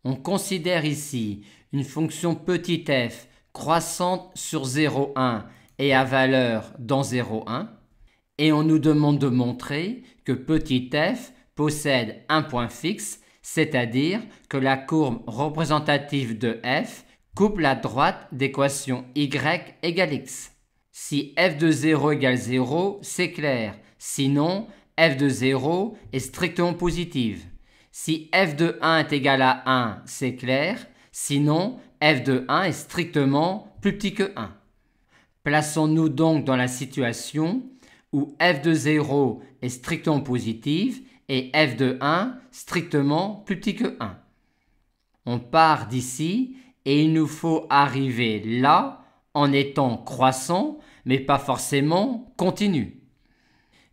On considère ici une fonction petit f croissante sur 0,1 et à valeur dans 0,1 et on nous demande de montrer que petit f possède un point fixe, c'est-à-dire que la courbe représentative de f coupe la droite d'équation y égale x. Si f de 0 égale 0, c'est clair, sinon f de 0 est strictement positive. Si f de 1 est égal à 1, c'est clair, sinon f de 1 est strictement plus petit que 1. Plaçons-nous donc dans la situation où f de 0 est strictement positive et f de 1 strictement plus petit que 1. On part d'ici et il nous faut arriver là en étant croissant, mais pas forcément continu.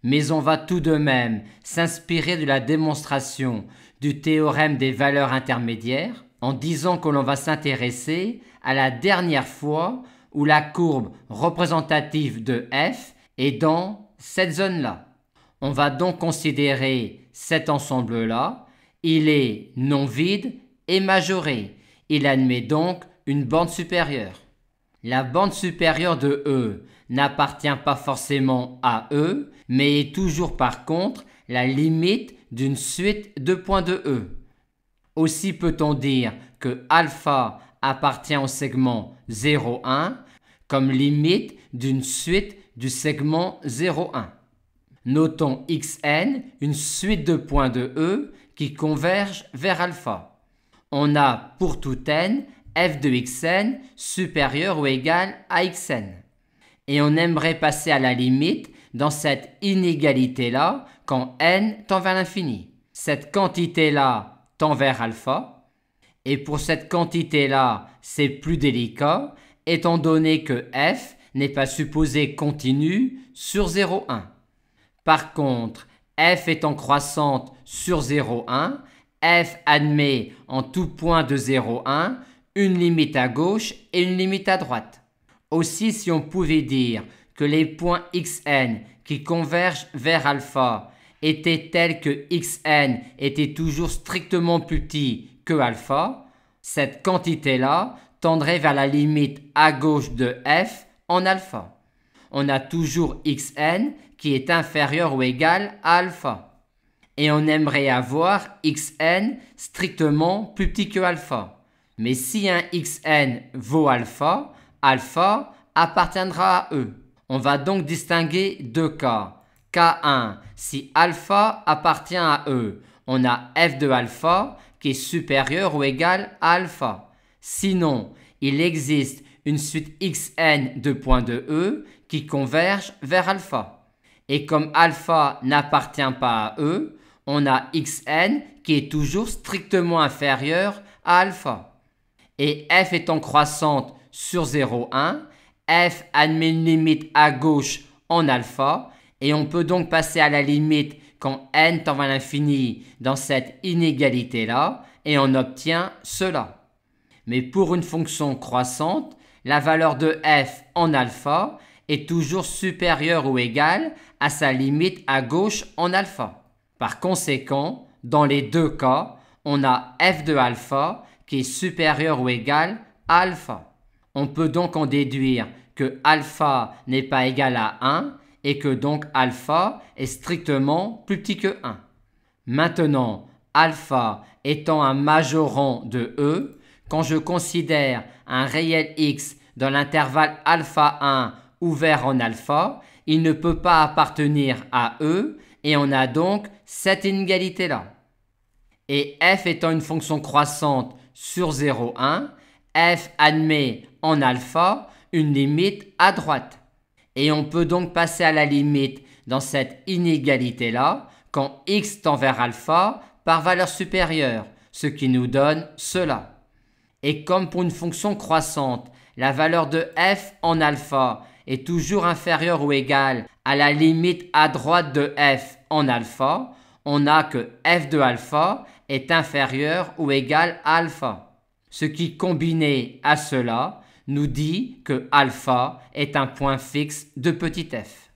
Mais on va tout de même s'inspirer de la démonstration du théorème des valeurs intermédiaires en disant que l'on va s'intéresser à la dernière fois où la courbe représentative de f est dans cette zone-là. On va donc considérer cet ensemble-là. Il est non vide et majoré. Il admet donc une bande supérieure. La bande supérieure de E n'appartient pas forcément à E, mais est toujours par contre la limite d'une suite de points de E. Aussi peut-on dire que alpha appartient au segment 0,1 comme limite d'une suite du segment 0,1. Notons xn, une suite de points de E qui convergent vers alpha. On a pour tout n f de xn supérieur ou égal à xn. Et on aimerait passer à la limite dans cette inégalité-là quand n tend vers l'infini. Cette quantité-là tend vers alpha. Et pour cette quantité-là, c'est plus délicat, étant donné que f n'est pas supposé continu sur 0,1. Par contre, f étant croissante sur 0,1, f admet en tout point de 0,1 une limite à gauche et une limite à droite. Aussi, si on pouvait dire que les points xn qui convergent vers alpha étaient tels que xn était toujours strictement plus petit que alpha, cette quantité-là tendrait vers la limite à gauche de f en alpha. On a toujours xn qui est inférieur ou égal à alpha. Et on aimerait avoir xn strictement plus petit que alpha. Mais si un xn vaut alpha, alpha appartiendra à E. On va donc distinguer deux cas. Cas 1, si alpha appartient à E, on a f de alpha qui est supérieur ou égal à alpha. Sinon, il existe une suite xn de points de E qui convergent vers alpha. Et comme alpha n'appartient pas à E, on a xn qui est toujours strictement inférieur à alpha. Et f étant croissante sur 0,1, f admet une limite à gauche en alpha et on peut donc passer à la limite quand n tend vers l'infini dans cette inégalité-là et on obtient cela. Mais pour une fonction croissante, la valeur de f en alpha est toujours supérieure ou égale à sa limite à gauche en alpha. Par conséquent, dans les deux cas, on a f de alpha qui est supérieur ou égal à alpha. On peut donc en déduire que alpha n'est pas égal à 1 et que donc alpha est strictement plus petit que 1. Maintenant, alpha étant un majorant de E, quand je considère un réel x dans l'intervalle alpha 1 ouvert en alpha, il ne peut pas appartenir à E et on a donc cette inégalité-là. Et f étant une fonction croissante sur 0,1, f admet en alpha une limite à droite. Et on peut donc passer à la limite dans cette inégalité-là quand x tend vers alpha par valeur supérieure, ce qui nous donne cela. Et comme pour une fonction croissante, la valeur de f en alpha est toujours inférieure ou égale à la limite à droite de f en alpha, on a que f de alpha est inférieur ou égal à alpha. Ce qui, combiné à cela, nous dit que alpha est un point fixe de petit f.